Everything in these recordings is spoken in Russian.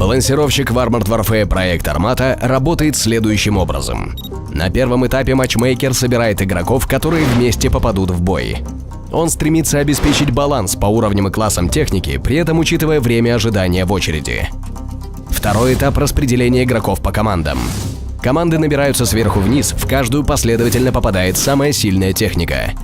Балансировщик в Armored Warfare проект Armata работает следующим образом. На первом этапе матчмейкер собирает игроков, которые вместе попадут в бой. Он стремится обеспечить баланс по уровням и классам техники, при этом учитывая время ожидания в очереди. Второй этап – распределение игроков по командам. Команды набираются сверху вниз, в каждую последовательно попадает самая сильная техника.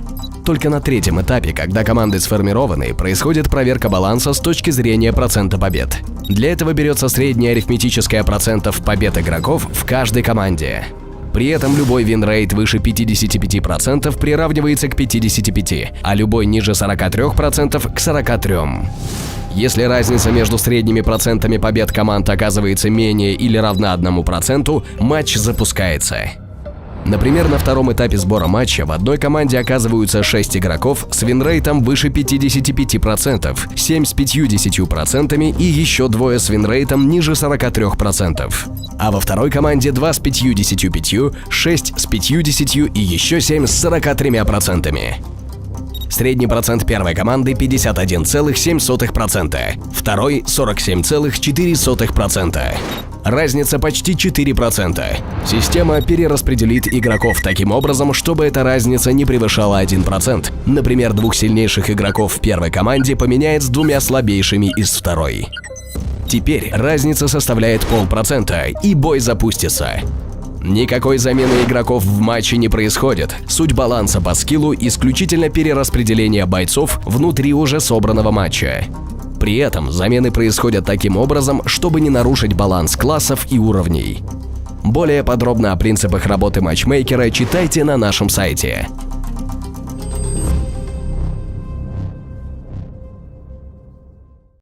Только на третьем этапе, когда команды сформированы, происходит проверка баланса с точки зрения процента побед. Для этого берется среднее арифметическое процентов побед игроков в каждой команде. При этом любой вин-рейт выше 55% приравнивается к 55%, а любой ниже 43% к 43%. Если разница между средними процентами побед команд оказывается менее или равна 1%, матч запускается. Например, на втором этапе сбора матча в одной команде оказываются 6 игроков с винрейтом выше 55%, 7 с 50% и еще двое с винрейтом ниже 43%. А во второй команде 2 с 55%, 6 с 50% и еще 7 с 43%. Средний процент первой команды 51,7%, второй 47,4%. Разница почти 4%. Система перераспределит игроков таким образом, чтобы эта разница не превышала 1%. Например, двух сильнейших игроков в первой команде поменяет с двумя слабейшими из второй. Теперь разница составляет 0,5%, и бой запустится. Никакой замены игроков в матче не происходит. Суть баланса по скиллу – исключительно перераспределение бойцов внутри уже собранного матча. При этом замены происходят таким образом, чтобы не нарушить баланс классов и уровней. Более подробно о принципах работы матчмейкера читайте на нашем сайте.